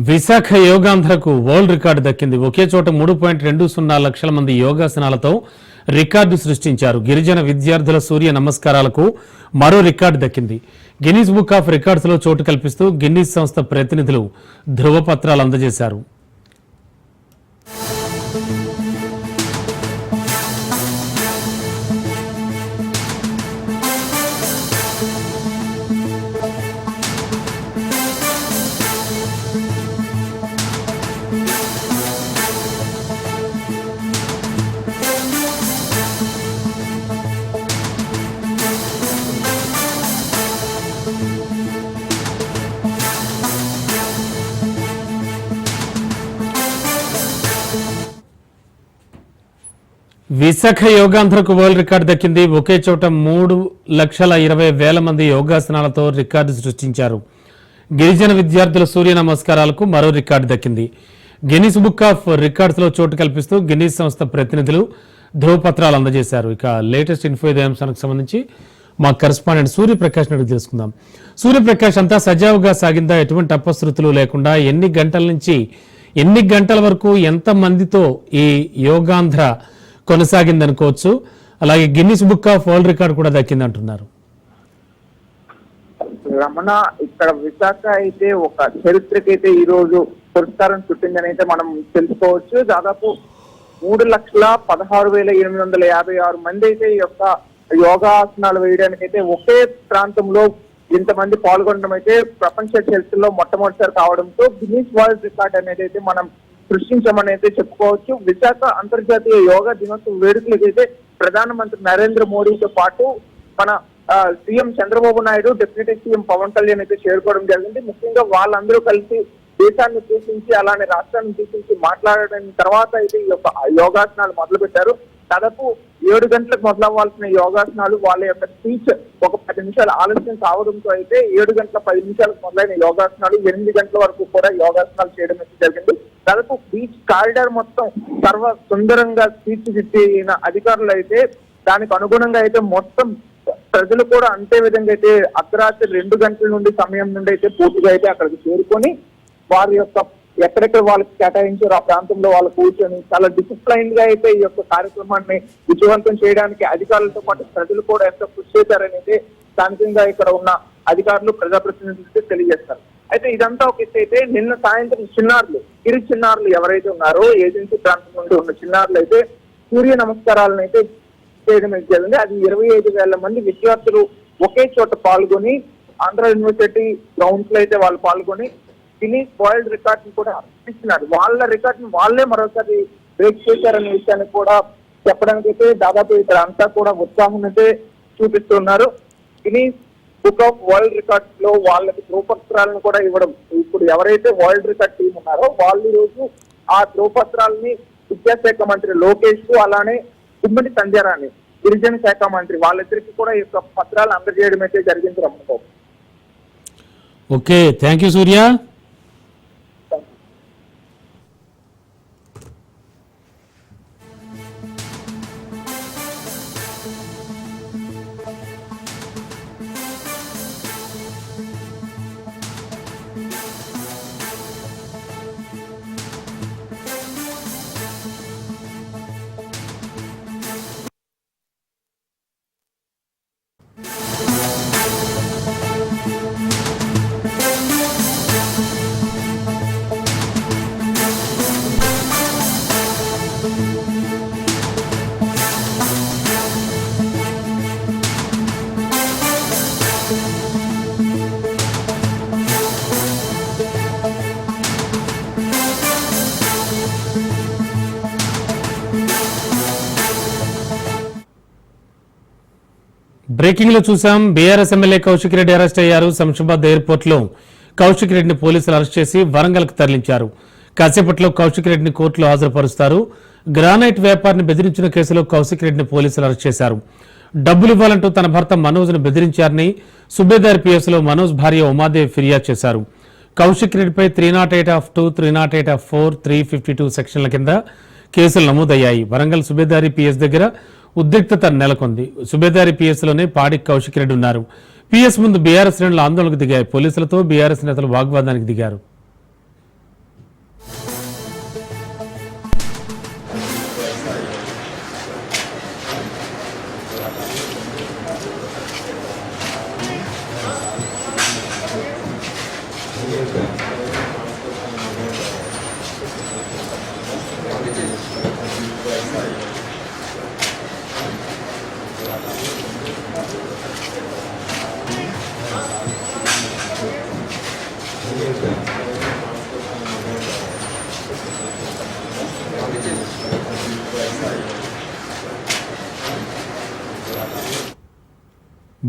Visakha యోగాంధ్రకు world record దక్కింది. ఒకే చోట 3.20 లక్షల మంది యోగాసనాలతో రికార్డు సృష్టించారు. గిరిజన విద్యార్థుల సూర్య నమస్కారాలకు మరో రికార్డు దక్కింది. గిన్నీస్ బుక్ ఆఫ్ రికార్డ్స్ లో చోటు కల్పిస్తూ గిన్నీస్ సంస్థ ప్రతినిధులు ధృవపత్రాలు అందజేశారు. విశాఖ యోగాంధ్రకు వరల్డ్ రికార్డు దక్కింది. ఒకే చోట 3,20,000 మంది యోగాసనాలతో రికార్డు సృష్టించారు. గిరిజన విద్యార్థుల సూర్య నమస్కారాలకు మరో రికార్డు దక్కింది. గిన్నీస్ బుక్ ఆఫ్ రికార్డ్స్ లో చోటు కల్పిస్తూ గిన్నీస్ సంస్థ ప్రతినిధులు ధృవపత్రాలు అందజేశారు. ఇక లేటెస్ట్ ఇన్ఫో ఇదే అంశానికి సంబంధించి మా కరెస్పాండెంట్ సూర్యప్రకాష్ అడిగి తెలుసుకుందాం. సూర్యప్రకాష్, అంతా సజావుగా సాగిందా? ఎటువంటి అపశృతులు లేకుండా ఎన్ని గంటల నుంచి ఎన్ని గంటల వరకు ఎంత మందితో ఈ యోగాంధ్ర కొనసాగిందనుకోవచ్చు? అలాగే Guinness book of world record కూడా దక్కిందంటున్నారు. రమణ, ఇక్కడ విశాఖ అయితే ఒక చరిత్రకైతే ఈ రోజు పురస్కారం చుట్టిందని అయితే మనం తెలుసుకోవచ్చు. దాదాపు 3,16,856 మంది అయితే ఈ యొక్క యోగాసనాలు వేయడానికి అయితే ఒకే ప్రాంతంలో ఇంతమంది పాల్గొనడం అయితే ప్రపంచ చరిత్రలో మొట్టమొదటిసారి కావడంతో గిన్నీస్ వరల్డ్ రికార్డ్ అనేది అయితే మనం సృష్టించామని అయితే చెప్పుకోవచ్చు. విశాఖ అంతర్జాతీయ యోగా దినోత్సవ వేడుకలకు అయితే ప్రధానమంత్రి నరేంద్ర మోడీతో పాటు మన CM Chandrababu Naidu, deputy CM Pawan Kalyan అయితే చేరుకోవడం జరిగింది. ముఖ్యంగా వాళ్ళందరూ కలిసి దేశాన్ని ఉద్దేశించి అలానే రాష్ట్రాన్ని ఉద్దేశించి మాట్లాడడం తర్వాత అయితే ఈ యొక్క యోగాసనాలు మొదలు పెట్టారు. దాదాపు 7 గంటలకు మొదలవ్వాల్సిన యోగాసనాలు వాళ్ళ యొక్క స్పీచ్ ఒక 10 నిమిషాలు ఆలస్యం కావడంతో అయితే 7 గంటల 10 నిమిషాలకు మొదలైన యోగాసనాలు 8 గంటల వరకు కూడా యోగాసనాలు చేయడం అయితే జరిగింది. దాదాపు బీచ్ కారిడార్ మొత్తం సర్వ సుందరంగా తీర్చిదిద్దిన అధికారులు అయితే దానికి అనుగుణంగా అయితే మొత్తం ప్రజలు కూడా అంతే విధంగా అయితే అర్ధరాత్రి 2 గంటల నుండి సమయం నుండి అయితే పూర్తిగా అయితే అక్కడికి చేరుకొని వారి యొక్క ఎక్కడెక్కడ వాళ్ళకి కేటాయించారు ఆ ప్రాంతంలో వాళ్ళు కూర్చొని చాలా డిసిప్లైన్ గా అయితే ఈ యొక్క కార్యక్రమాన్ని విజయవంతం చేయడానికి అధికారులతో పాటు ప్రజలు కూడా ఎంతో కృషి చేశారని అయితే స్థానికంగా ఇక్కడ ఉన్న అధికారులు, ప్రజాప్రతినిధులు తెలియజేస్తారు. అయితే ఇదంతా ఒక ఎత్తు అయితే నిన్న సాయంత్రం చిన్నారులు, గిరి చిన్నారులు ఎవరైతే ఉన్నారో ఏజెన్సీ ప్రాంతం నుండి ఉన్న చిన్నారులు అయితే సూర్య నమస్కారాలను అయితే చేయడం జరిగింది. అది 25,000 మంది విద్యార్థులు ఒకే చోట పాల్గొని ఆంధ్ర యూనివర్సిటీ గ్రౌండ్స్ లో అయితే వాళ్ళు పాల్గొని గిన్నీస్ వరల్డ్ రికార్డ్ ని కూడా ఇస్తున్నారు. వాళ్ళ రికార్డ్ ని వాళ్ళే మరోసారి బ్రేక్ చేశారనే విషయాన్ని కూడా చెప్పడానికి అయితే దాదాపు ఇక్కడ అంతా కూడా ఉత్సాహం అయితే చూపిస్తున్నారు. Guinness book of world records లో వాళ్ళకి ధ్రువపత్రాలను కూడా ఇవ్వడం, ఇప్పుడు ఎవరైతే వరల్డ్ రికార్డ్ టీం ఉన్నారో వాళ్ళు ఈ రోజు ఆ ధ్రువపత్రాలని విద్యాశాఖ మంత్రి లోకేష్, అలానే గుమ్మడి సంధ్యారాణి గిరిజన శాఖ మంత్రి వాళ్ళిద్దరికి కూడా ఈ యొక్క పత్రాలు అందజేయడం అయితే జరిగింది. Rammababu. Okay, thank you Surya. Breaking లో చూసాం, బీఆర్ఎస్ ఎమ్మెల్యే కౌశిక్ రెడ్డి అరెస్ట్ అయ్యారు. శంషాబాద్ ఎయిర్పోర్ట్ లో కౌశిక్ రెడ్డిని పోలీసులు అరెస్ట్ చేసి వరంగల్ కు తరలించారు. కాసేపట్లో కౌశిక్ రెడ్డిని కోర్టులో హాజరుపరుస్తారు. గ్రానైట్ వ్యాపారిని బెదిరించిన కేసులో కౌశిక్ రెడ్డిని పోలీసులు అరెస్ట్ చేశారు. డబ్బులు ఇవ్వాలంటూ తన భర్త మనోజ్ ను బెదిరించారని సుబేదార్ పిఎస్ లో మనోజ్ భార్య ఉమాదేవి ఫిర్యాదు చేశారు. కౌశిక్ రెడ్డిపై 308(2), 308(4), 352 సెక్షన్ల కింద కేసులు నమోదయ్యాయి. వరంగల్ సుబేదారి పిఎస్ దగ్గర ఉద్రిక్తత నెలకొంది. సుబేదారి పిఎస్ లోనే పాడి కౌశిక్ రెడ్డి ఉన్నారు. పిఎస్ ముందు బీఆర్ఎస్ శ్రేణులు ఆందోళనకు దిగాయి. పోలీసులతో బీఆర్ఎస్ నేతలు వాగ్వాదానికి దిగారు.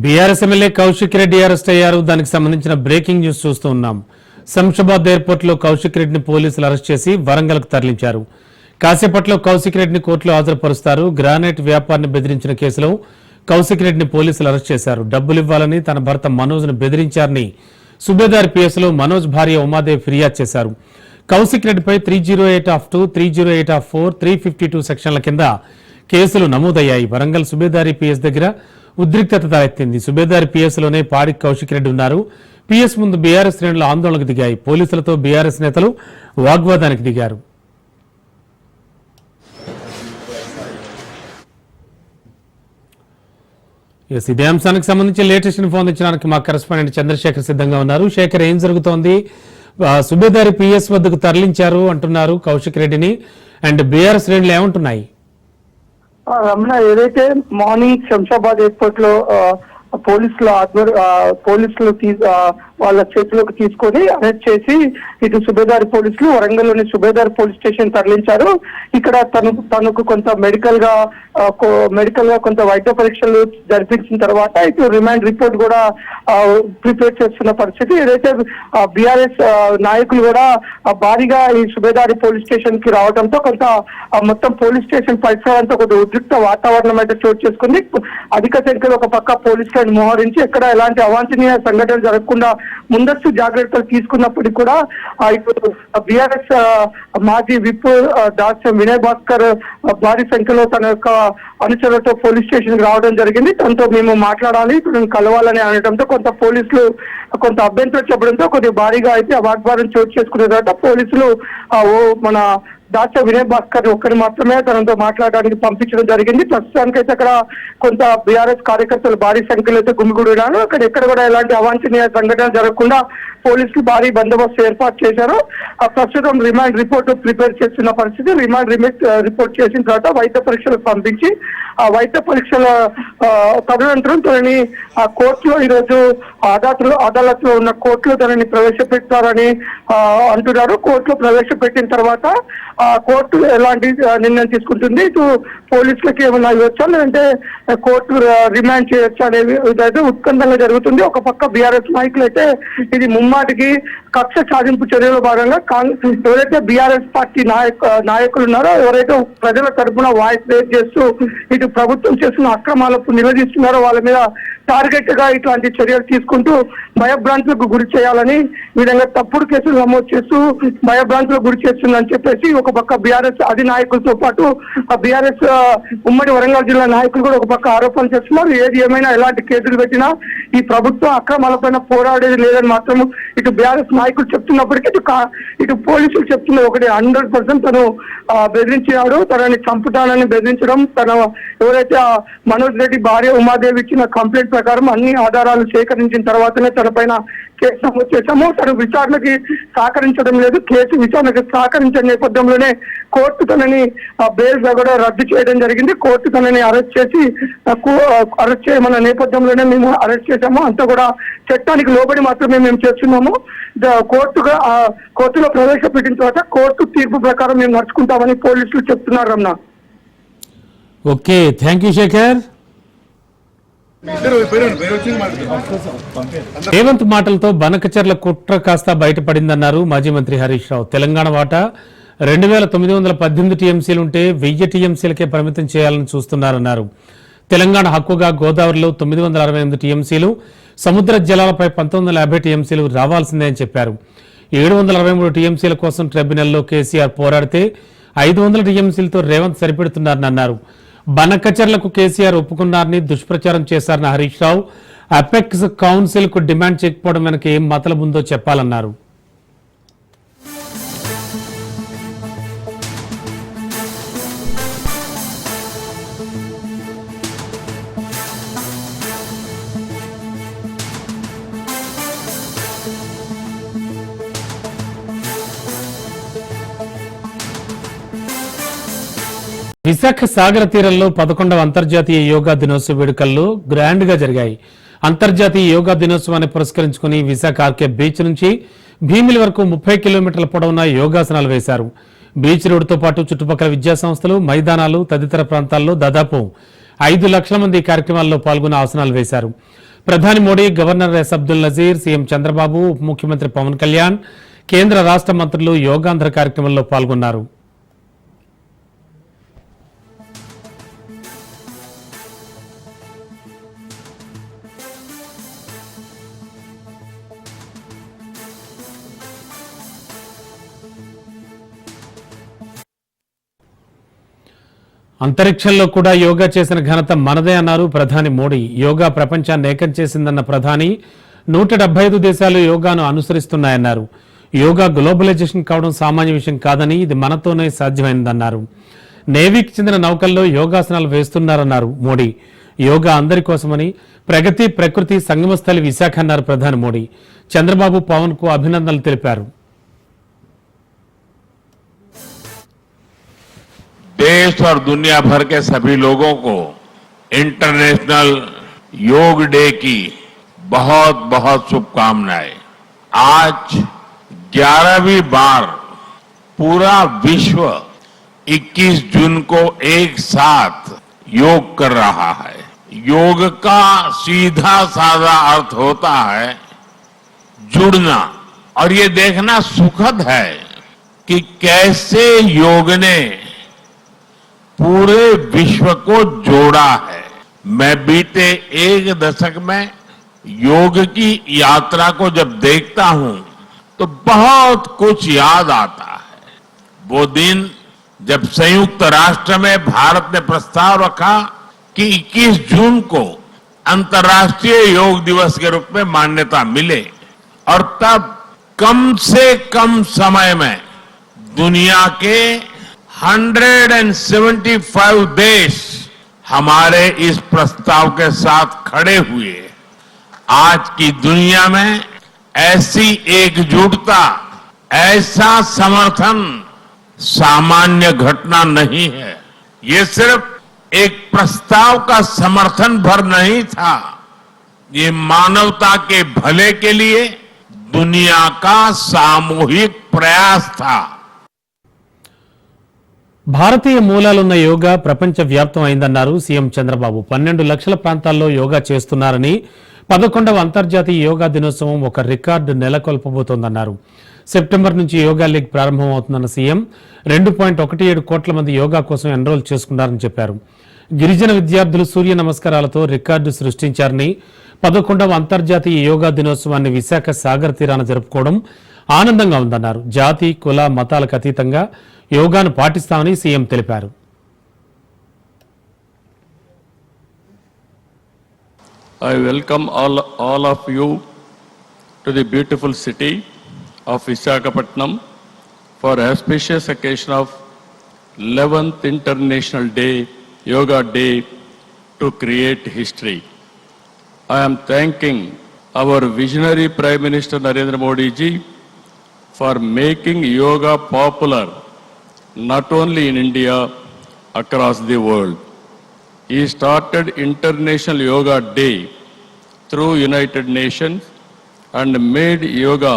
BRS MLA Kaushik Reddy arrest అయ్యారు. దానికి సంబంధించిన బ్రేకింగ్ న్యూస్ చూస్తూ ఉన్నాం. శంషాబాద్ ఎయిర్పోర్ట్ లో కౌశిక్ రెడ్డిని పోలీసులు అరెస్ట్ చేసి వరంగల్కు తరలించారు. కాసేపట్లో కౌశిక్ రెడ్డిని కోర్టులో హాజరుపరుస్తారు. గ్రానైట్ వ్యాపారిని బెదిరించిన కేసులో కౌశిక్ రెడ్డిని పోలీసులు అరెస్ట్ చేశారు. డబ్బులు ఇవ్వాలని తన భర్త మనోజ్ను బెదిరించారని సుబేదార్ పిఎస్లో మనోజ్ భార్య ఉమాదేవి ఫిర్యాదు చేశారు. కౌశిక్ రెడ్డిపై 308(2), 308(4), 352 సెక్షన్ల కింద కేసులు నమోదయ్యాయి. వరంగల్ సుబేదారి పిఎస్ దగ్గర ఉద్రిక్తత తలెత్తింది. సుబేదారి పిఎస్లోనే పాడి కౌశిక్ రెడ్డి ఉన్నారు. పిఎస్ ముందు బీఆర్ఎస్ శ్రేణులు ఆందోళనకు దిగాయి. పోలీసులతో బీఆర్ఎస్ నేతలు వాగ్వాదానికి దిగారు. ఇదే అంశానికి సంబంధించి లేటెస్ట్ ఇన్ఫో అందించడానికి మా కరెస్పాండెంట్ చంద్రశేఖర్ సిద్ధంగా ఉన్నారు. శేఖర్, ఏం జరుగుతోంది? సుబేదారి పిఎస్ వద్దకు తరలించారు అంటున్నారు కౌశిక్ రెడ్డిని. అండ్ బీఆర్ఎస్ శ్రేణులు ఏమంటున్నాయి? రమణ, ఏదైతే మార్నింగ్ శంషాబాద్ ఎయిర్పోర్ట్ లో పోలీసులు వాళ్ళ చేతిలోకి తీసుకొని అరెస్ట్ చేసి ఇటు సుబేదారి పోలీసులు వరంగల్లోని సుబేదారి పోలీస్ స్టేషన్ తరలించారు. ఇక్కడ తనకు కొంత మెడికల్ గా కొంత వైద్య పరీక్షలు జరిపించిన తర్వాత ఇటు రిమాండ్ రిపోర్ట్ కూడా ప్రిపేర్ చేస్తున్న పరిస్థితి. ఏదైతే బీఆర్ఎస్ నాయకులు కూడా భారీగా ఈ సుబేదారి పోలీస్ స్టేషన్ కి రావడంతో కొంత మొత్తం పోలీస్ స్టేషన్ పరిసరాలతో కొంత ఉద్రిక్త వాతావరణం అయితే చోటు చేసుకుంది. అధిక సంఖ్యలో ఒక పక్క పోలీసులను మోహరించి ఎక్కడ ఎలాంటి అవాంఛనీయ సంఘటనలు జరగకుండా ముందస్తు జాగ్రత్తలు తీసుకున్నప్పటికీ కూడా ఇప్పుడు బీఆర్ఎస్ మాజీ విప్ డాక్టర్ వినయ్ భాస్కర్ భారీ సంఖ్యలో తన యొక్క అనుచరులతో పోలీస్ స్టేషన్ కి రావడం జరిగింది. తనతో మేము మాట్లాడాలి, ఇప్పుడు కలవాలని అనడంతో కొంత పోలీసులు కొంత అభ్యంతరం చెప్పడంతో కొద్దిగా భారీగా అయితే వాగ్వాదం చోటు చేసుకున్న తర్వాత పోలీసులు మన డాక్టర్ వినయ్ భాస్కర్ ఒక్కరు మాత్రమే తనతో మాట్లాడడానికి పంపించడం జరిగింది. ప్రస్తుతానికైతే అక్కడ కొంత బీఆర్ఎస్ కార్యకర్తలు భారీ సంఖ్యలో అయితే గుమిగూడినారు. అక్కడ ఎక్కడ కూడా ఎలాంటి అవాంఛనీయ సంఘటన జరగకుండా పోలీసులు భారీ బందోబస్తు ఏర్పాటు చేశారు. ప్రస్తుతం రిమాండ్ రిపోర్ట్ ప్రిపేర్ చేస్తున్న పరిస్థితి. రిమాండ్ రిపోర్ట్ చేసిన తర్వాత వైద్య పరీక్షలకు పంపించి ఆ వైద్య పరీక్షల తదనంతరం తనని కోర్టులో ఈరోజు అదాలత్లో ఉన్న కోర్టులో తనని ప్రవేశపెడతారని అంటున్నారు. కోర్టులో ప్రవేశపెట్టిన తర్వాత కోర్టు ఎలాంటి నిర్ణయం తీసుకుంటుంది, ఇటు పోలీసులకి ఏమన్నా ఇవ్వచ్చా లేదంటే కోర్టు రిమాండ్ చేయొచ్చా అనేది ఇదైతే ఉత్కంఠంగా జరుగుతుంది. ఒక పక్క బీఆర్ఎస్ నాయకులు అయితే ఇది ముమ్మాటికి కక్ష సాధింపు చర్యలో భాగంగా ఎవరైతే బీఆర్ఎస్ పార్టీ నాయకులు ఉన్నారో, ఎవరైతే ప్రజల తరఫున వాయిస్ రేజ్ చేస్తూ ఇటు ప్రభుత్వం చేస్తున్న అక్రమాలకు నిలదీస్తున్నారో వాళ్ళ మీద టార్గెట్ గా ఇట్లాంటి చర్యలు తీసుకుంటూ భయభ్రాంతులకు గురి చేయాలని, ఈ విధంగా తప్పుడు కేసులు నమోదు చేస్తూ భయభ్రాంతులకు గురి చేస్తుందని చెప్పేసి ఒక పక్క బీఆర్ఎస్ అధినాయకులతో పాటు బీఆర్ఎస్ ఉమ్మడి వరంగల్ జిల్లా నాయకులు కూడా ఒక పక్క ఆరోపణలు చేస్తున్నారు. ఏది ఏమైనా ఎలాంటి కేసులు పెట్టినా ఈ ప్రభుత్వం అక్రమాలపైన పోరాడేది లేదని మాత్రం ఇటు బీఆర్ఎస్ నాయకులు చెప్తున్నప్పటికీ ఇటు పోలీసులు చెప్తున్న ఒకటి 100% తను బెదిరించాడు, తనని చంపుతానని బెదిరించడం, తన ఎవరైతే మనోజ్ రెడ్డి భార్య ఉమాదేవి ఇచ్చిన కంప్లైంట్ ప్రకారం అన్ని ఆధారాలు సేకరించిన తర్వాతనే తన పైన కేసు నమోదు చేశాము. తను విచారణకి సహకరించడం లేదు. కేసు విచారణకు సహకరించిన నేపథ్యంలోనే కోర్టు తనని బెయిల్ కూడా రద్దు చేయడం జరిగింది. కోర్టు తనని అరెస్ట్ చేయమన్న నేపథ్యంలోనే మేము అరెస్ట్ చేశాము. అంతా కూడా చట్టానికి లోబడి మాత్రమే మేము చేస్తున్నాము. కోర్టులో ప్రవేశపెట్టిన తర్వాత కోర్టు తీర్పు ప్రకారం మేము నడుచుకుంటామని పోలీసులు చెప్తున్నారు. Ramana, okay, thank you Shekhar. Revanth మాటలతో బనకచర్ల కుట్ర కాస్త బయటపడిందన్నారు మాజీ మంత్రి హరీష్ రావు. తెలంగాణ వాటా 2918 టీఎంసీలుంటే 1000 టీఎంసీలకే పరిమితం చేయాలని చూస్తున్నారన్నారు. తెలంగాణ హక్కుగా గోదావరిలో 968 టీఎంసీలు, సముద్ర జలాలపై 1950 టీఎంసీలు రావాల్సిందే అని చెప్పారు. 723 టీఎంసీల కోసం ట్రిబ్యునల్లో కేసీఆర్ పోరాడితే 500 టీఎంసీలతో రేవంత్ సరిపెడుతున్నారని అన్నారు. బనకచర్లకు కేసీఆర్ ఒప్పుకున్నారని దుష్ప్రచారం చేశారన్న హరీష్ రావు అపెక్స్ కౌన్సిల్ కు డిమాండ్ చేయకపోవడం వెనక ఏం మతలబుందో చెప్పాలన్నారు. విశాఖ సాగర తీరంలో 11వ అంతర్జాతీయ యోగా దినోత్సవ వేడుకల్లో గ్రాండ్ గా జరిగాయి. అంతర్జాతీయ యోగా దినోత్సవాన్ని పురస్కరించుకుని విశాఖ ఆర్కే బీచ్ నుంచి భీమిలి వరకు 30 కిలోమీటర్ల పొడవున యోగాసనాలు వేశారు. బీచ్ రోడ్డుతో పాటు చుట్టుపక్కల విద్యా సంస్థలు, మైదానాలు తదితర ప్రాంతాల్లో దాదాపు 5 లక్షల మంది కార్యక్రమాల్లో పాల్గొన్న ఆసనాలు వేశారు. ప్రధాని Modi, governor S Abdul Nazeer, CM Chandrababu, ఉప ముఖ్యమంత్రి పవన్ కళ్యాణ్, కేంద్ర రాష్ట్ర మంత్రులు యోగాంధ్ర కార్యక్రమంలో పాల్గొన్నారు. అంతరిక్షంలో కూడా యోగా చేసిన ఘనత మనదే అన్నారు ప్రధాని మోడీ. యోగా ప్రపంచాన్ని ఏకం చేసిందన్న ప్రధాని 175 దేశాలు యోగాను అనుసరిస్తున్నాయన్నారు. యోగా గ్లోబలైజేషన్ కావడం సామాన్య విషయం కాదని, ఇది మనతోనే సాధ్యమైందన్నారు. నేవీకి చెందిన నౌకల్లో యోగాసనాలు వేస్తున్నారన్నారు మోడీ. యోగా అందరి కోసమని, ప్రగతి ప్రకృతి సంగమస్థలి విశాఖ అన్నారు ప్రధాని మోడీ. చంద్రబాబు, పవన్ కు అభినందనలు తెలిపారు. देश और दुनिया भर के सभी लोगों को इंटरनेशनल योग डे की बहुत बहुत शुभकामनाएं। आज 11वीं बार पूरा विश्व 21 जून को एक साथ योग कर रहा है। योग का सीधा साधा अर्थ होता है जुड़ना, और ये देखना सुखद है कि कैसे योग ने पूरे विश्व को जोड़ा है। मैं बीते एक दशक में योग की यात्रा को जब देखता हूं तो बहुत कुछ याद आता है। वो दिन जब संयुक्त राष्ट्र में भारत ने प्रस्ताव रखा कि 21 जून को अंतर्राष्ट्रीय योग दिवस के रूप में मान्यता मिले, और तब कम से कम समय में दुनिया के 175 देश हमारे इस प्रस्ताव के साथ खड़े हुए। आज की दुनिया में ऐसी एकजुटता, ऐसा समर्थन सामान्य घटना नहीं है। ये सिर्फ एक प्रस्ताव का समर्थन भर नहीं था, ये मानवता के भले के लिए दुनिया का सामूहिक प्रयास था। భారతీయ మూలాలున్న యోగా ప్రపంచ వ్యాప్తం అయిందన్నారు సీఎం చంద్రబాబు. 12 లక్షల ప్రాంతాల్లో యోగా చేస్తున్నారని, 11వ అంతర్జాతీయ యోగా దినోత్సవం ఒక రికార్డు నెలకొల్పబోతోందన్నారు. సెప్టెంబర్ నుంచి యోగా లీగ్ ప్రారంభమవుతుందన్న సీఎం 2.17 కోట్ల మంది యోగా కోసం ఎన్రోల్ చేసుకున్నారని చెప్పారు. గిరిజన విద్యార్థులు సూర్య నమస్కారాలతో రికార్డు సృష్టించారని, 11వ అంతర్జాతీయ యోగా దినోత్సవాన్ని విశాఖ సాగర్ తీరాన జరుపుకోవడం ఆనందంగా ఉందన్నారు. జాతి, కుల, మతాలకు అతీతంగా యోగాను పాటిస్తామని సీఎం తెలిపారు. I welcome all of you to the beautiful city of Visakhapatnam for auspicious occasion of 11th International Day, Yoga Day, to create history. I am thanking our visionary Prime Minister Narendra Modi ji for making yoga popular not only in India, across the world. He started International Yoga Day through United Nations and made yoga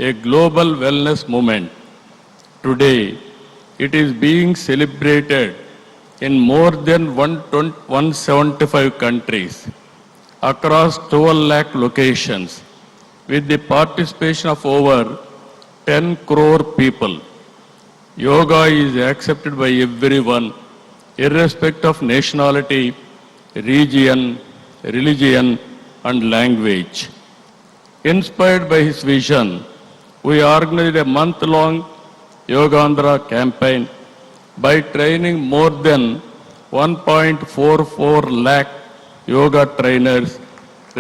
a global wellness movement. Today, it is being celebrated in more than 175 countries across 12 lakh locations with the participation of over 10 crore people. Yoga is accepted by everyone, irrespective of nationality, region, religion, and language. Inspired by his vision, we organized a month-long Yogaandhra campaign by training more than 1.44 lakh yoga trainers,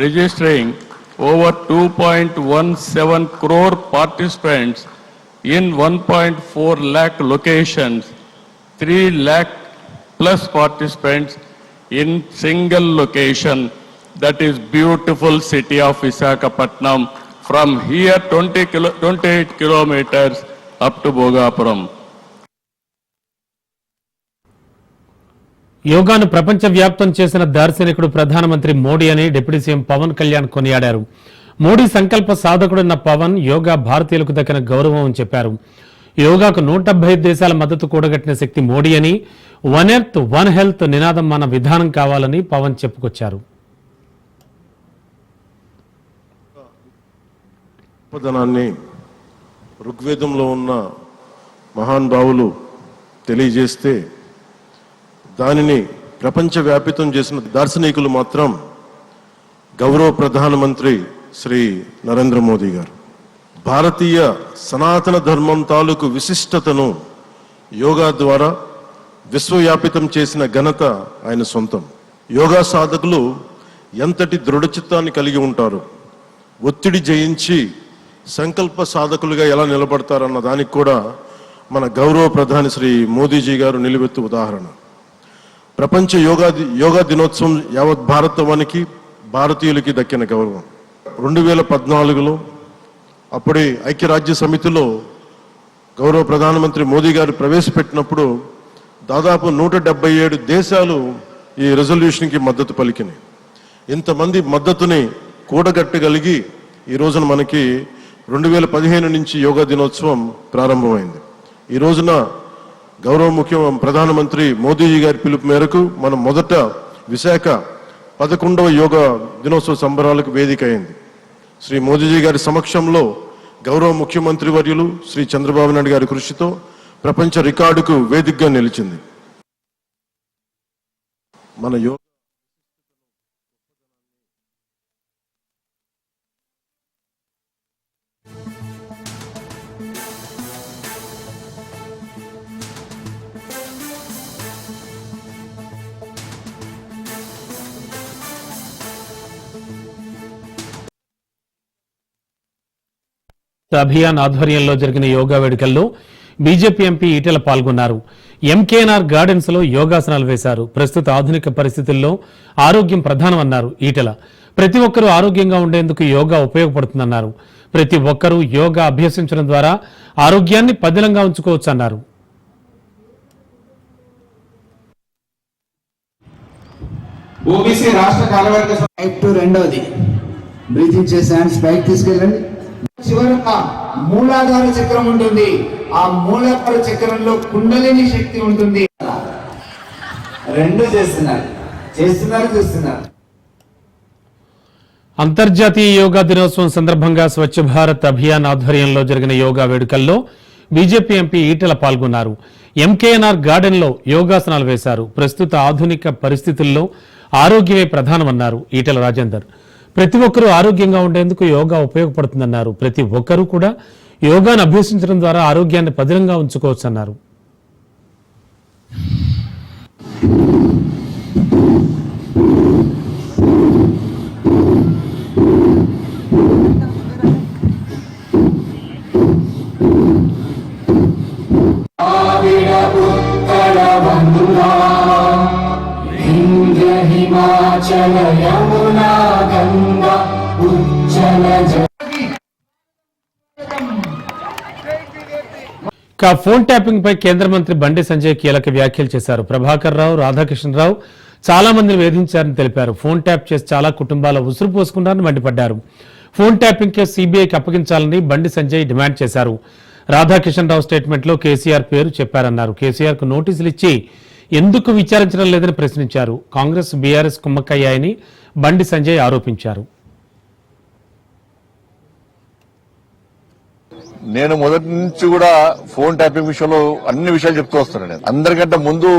registering over 2.17 crore participants in 1.4 lakh locations, 3 lakh plus participants in single location, that is beautiful city of Visakhapatnam. From here 28 kilometers up to Bhogapuram. యోగాను ప్రపంచవ్యాప్తం చేసిన దార్శనికుడు ప్రధానమంత్రి మోడీ అని deputy CM Pawan Kalyan కొనియాడారు. మోడీ సంకల్ప సాధకుడున్న పవన్ యోగా భారతీయులకు దక్కిన గౌరవం అని చెప్పారు. యోగాకు 175 దేశాల మద్దతు కూడగట్టిన శక్తి మోడీ అని, వన్ ఎర్త్ వన్ హెల్త్ నినాదం మన విధానం కావాలని పవన్ చెప్పుకొచ్చారు. గొప్పదనాన్ని ఋగ్వేదంలో ఉన్న మహానుభావులు తెలియజేస్తే దానిని ప్రపంచవ్యాపితం చేసిన దార్శనికులు మాత్రం గౌరవ ప్రధానమంత్రి శ్రీ నరేంద్ర మోదీ గారు. భారతీయ సనాతన ధర్మం తాలూకు విశిష్టతను యోగా ద్వారా విశ్వవ్యాపితం చేసిన ఘనత ఆయన సొంతం. యోగా సాధకులు ఎంతటి దృఢచిత్తాన్ని కలిగి ఉంటారు, ఒత్తిడి జయించి సంకల్ప సాధకులుగా ఎలా నిలబడతారన్న దానికి కూడా మన గౌరవ ప్రధాని శ్రీ మోదీజీ గారు నిలువెత్తు ఉదాహరణ. ప్రపంచ యోగా దినోత్సవం యావత్ భారతవానికి భారతీయులకి దక్కిన గౌరవం. 2014లో అప్పుడే ఐక్యరాజ్య సమితిలో గౌరవ ప్రధానమంత్రి మోదీ గారు ప్రవేశపెట్టినప్పుడు దాదాపు 177 దేశాలు ఈ రెజల్యూషన్కి మద్దతు పలికినాయి. ఇంతమంది మద్దతుని కూడగట్టగలిగి ఈ రోజున మనకి 2015 నుంచి యోగా దినోత్సవం ప్రారంభమైంది. ఈ రోజున గౌరవ ప్రధానమంత్రి మోదీజీ గారి పిలుపు మేరకు మనం మొదట విశాఖ 11వ యోగా దినోత్సవ సంబరాలకు వేదిక అయింది. శ్రీ మోదీజీ గారి సమక్షంలో గౌరవ ముఖ్యమంత్రి వర్యులు శ్రీ చంద్రబాబు నాయుడు గారి కృషితో ప్రపంచ రికార్డుకు వేదికగా నిలిచింది. మన యోగా అభియాన్ ఆధ్వర్యంలో జరిగిన యోగా వేడుకల్లో బీజేపీ ఎంపీ ఈటెల పాల్గొన్నారు. ఎంకేఎన్ఆర్ గార్డెన్స్ లో యోగాసనాలు వేశారు. ప్రస్తుత ఆధునిక పరిస్థితుల్లో ఆరోగ్యం ప్రధానమన్నారు ఈటెల. ప్రతి ఒక్కరూ ఆరోగ్యంగా ఉండేందుకు యోగా ఉపయోగపడుతుందన్నారు. ప్రతి ఒక్కరూ యోగా అభ్యసించడం ద్వారా ఆరోగ్యాన్ని పదిలంగా ఉంచుకోవచ్చన్నారు. ఓబీసీ రాష్ట్ర కార్యవర్గ రెండోది బ్రీతింగ్ చేసే హ్యాండ్స్ పైకి తీసుకెళ్ళండి. చివరగా మూలాధార చక్రం ఉంటుంది. ఆ మూలాధార చక్రంలో కుండలిని శక్తి ఉంటుంది. రెండు చేస్తున్నారు. అంతర్జాతీయ యోగా దినోత్సవం సందర్భంగా స్వచ్ఛ భారత్ అభియాన్ ఆధ్వర్యంలో జరిగిన యోగా వేడుకల్లో బీజేపీ ఎంపీ ఈటెల పాల్గొన్నారు. ఎంకేఎన్ఆర్ గార్డెన్ లో యోగాసనాలు వేశారు. ప్రస్తుత ఆధునిక పరిస్థితుల్లో ఆరోగ్యమే ప్రధానమన్నారు ఈటెల రాజేందర్. ప్రతి ఒక్కరూ ఆరోగ్యంగా ఉండేందుకు యోగా ఉపయోగపడుతుందన్నారు. ప్రతి ఒక్కరూ కూడా యోగాను అభ్యసించడం ద్వారా ఆరోగ్యాన్ని పదిలంగా ఉంచుకోవచ్చన్నారు. హిమాచల యమునా గంగా ఉజ్జల ఫోన్ ట్యాపింగ్ పై కేంద్ర మంత్రి బండి సంజయ్ కీలక వ్యాఖ్యలు చేశారు. ప్రభాకర్ రావు, రాధాకృష్ణరావు చాలా మందిని వేధించారని తెలిపారు. ఫోన్ ట్యాప్ చేసి చాలా కుటుంబాల ఉసురు పోసుకున్నారని మండిపడ్డారు. ఫోన్ ట్యాపింగ్ కేసు సీబీఐకి అప్పగించాలని బండి సంజయ్ డిమాండ్ చేశారు. రాధాకృష్ణరావు స్టేట్మెంట్ లో కేసీఆర్ పేరు చెప్పారన్నారు. కేసీఆర్ కు నోటీసులు ఇచ్చి ఎందుకు విచారించడం లేదని ప్రశ్నించారు. కాంగ్రెస్ బీఆర్ఎస్ కుమ్మక్కయ్యాయని బండి సంజయ్ ఆరోపించారు. నేను మొదటి నుంచి కూడా ఫోన్ ట్యాపింగ్ విషయంలో అన్ని విషయాలు చెప్తూ వస్తున్నాను. నేను అందరికంటే ముందు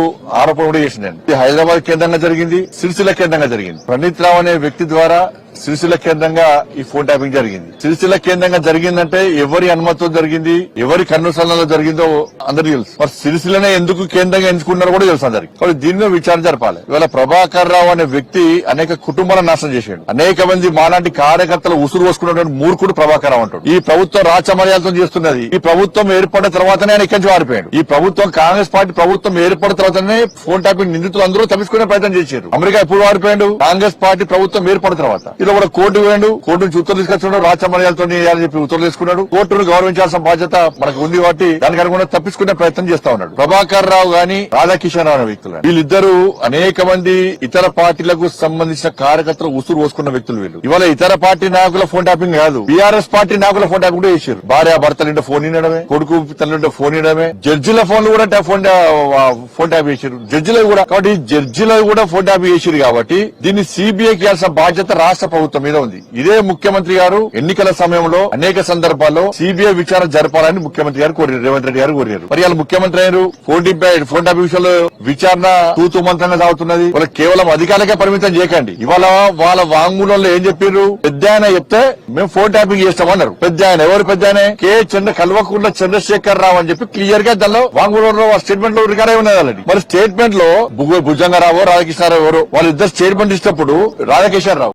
ఆరోపణ కూడా చేసినాను. ఇది హైదరాబాద్ కేంద్రంగా జరిగింది, సిరిసిల్ల కేంద్రంగా జరిగింది. ప్రణీత్ రావు అనే వ్యక్తి ద్వారా సిరిసిల్ల కేంద్రంగా ఈ ఫోన్ ట్యాపింగ్ జరిగింది. సిరిసిల్ల కేంద్రంగా జరిగిందంటే ఎవరి అనుమతితో జరిగింది, ఎవరి కన్నుసరణలో జరిగిందో అందరికీ తెలుసు. మరి సిరిసిల్లనే ఎందుకు కేంద్రంగా ఎంచుకున్నారో కూడా తెలుసు అందరికి. కాబట్టి దీని మీద విచారణ జరపాలి. ఇవాళ ప్రభాకర్ రావు అనే వ్యక్తి అనేక కుటుంబాలను నాశనం చేశాడు. అనేక మంది మాలాంటి కార్యకర్తలు ఉసురు పోసుకున్నటువంటి మూర్ఖుడు ప్రభాకర్ రావు అంటాడు. ఈ ప్రభుత్వం రాచమర్యాదతో చేస్తున్నది. ఈ ప్రభుత్వం ఏర్పడిన తర్వాతనే ఆయన ఇక్కడి నుంచి మారిపోయాడు. ఈ ప్రభుత్వం కాంగ్రెస్ పార్టీ ప్రభుత్వం ఏర్పడిన తర్వాతనే ఫోన్ ట్యాపింగ్ నిందితులు అందరూ తప్పించుకునే ప్రయత్నం చేశారు. అమెరికా ఎప్పుడు మారిపోయాడు? కాంగ్రెస్ పార్టీ ప్రభుత్వం ఏర్పడిన తర్వాత. ఇలా కూడా కోర్టు పోయాడు. కోర్టు నుంచి ఉత్తర్వులు తీసుకొచ్చున్నాడు. రాచమర్యాదతో చెప్పి ఉత్తర్వులు తీసుకున్నాడు. కోర్టును గౌరవించాల్సిన బాధ్యత మనకు ఉంది కాబట్టి దానికి అనుగుణంగా తప్పించుకునే ప్రయత్నం చేస్తా ఉన్నాడు. ప్రభాకర్ రావు గాని రాధాకిషన్ రావు అనే వ్యక్తులు, వీళ్ళిద్దరూ అనేక మంది ఇతర పార్టీలకు సంబంధించిన కార్యకర్తలు ఉసురు పోసుకున్న వ్యక్తులు. వీళ్ళు ఇవాళ ఇతర పార్టీ నాయకుల ఫోన్ ట్యాపింగ్ కాదు, బీఆర్ఎస్ పార్టీ నాయకుల ఫోన్ ట్యాపింగ్ కూడా చేశారు. భార్య భర్తలుంటే ఫోన్ ఇవ్వడమే, కొడుకు తల్లింటే ఫోన్ ఇవ్వడమే, జడ్జిల ఫోన్లు కూడా ఫోన్ ట్యాప్ చేశారు. జడ్జిలకు కూడా. కాబట్టి జడ్జిలకు కూడా ఫోన్ ట్యాప్ చేశారు. కాబట్టి దీన్ని సీబీఐకి ఇవ్వాల్సిన బాధ్యత రాష్ట్ర ప్రభుత్వం మీద ఉంది. ఇదే ముఖ్యమంత్రి గారు ఎన్నికల సమయంలో అనేక సందర్భాల్లో సిబిఐ విచారణ జరపాలని ముఖ్యమంత్రి గారు కోరారు, రేవంత్ రెడ్డి గారు కోరారు. మరి వాళ్ళ ముఖ్యమంత్రి గారు ఫోన్ ట్యాపింగ్ విషయంలో విచారణ తూతు మంత్రంగా సాగుతున్నది. వాళ్ళ కేవలం అధికారులకే పరిమితం చేయకండి. ఇవాళ వాళ్ళ వాంగ్మూలంలో ఏం చెప్పారు? పెద్ద ఆయన చెప్తే మేము ఫోన్ ట్యాపింగ్ చేస్తామన్నారు. పెద్ద ఆయన ఎవరు? పెద్ద ఆయన కల్వకుంట్ల చంద్రశేఖర్ రావు అని చెప్పి క్లియర్ గా దానిలో వాంగ్మూలంలో స్టేట్మెంట్ లో రికార్డ్ అయి ఉన్నది. మరి స్టేట్మెంట్ లో భుజంగరావు రాధాకృష్ణారావు ఎవరు వాళ్ళిద్దరు స్టేట్మెంట్ ఇచ్చినప్పుడు రాధాకిషన్ రావు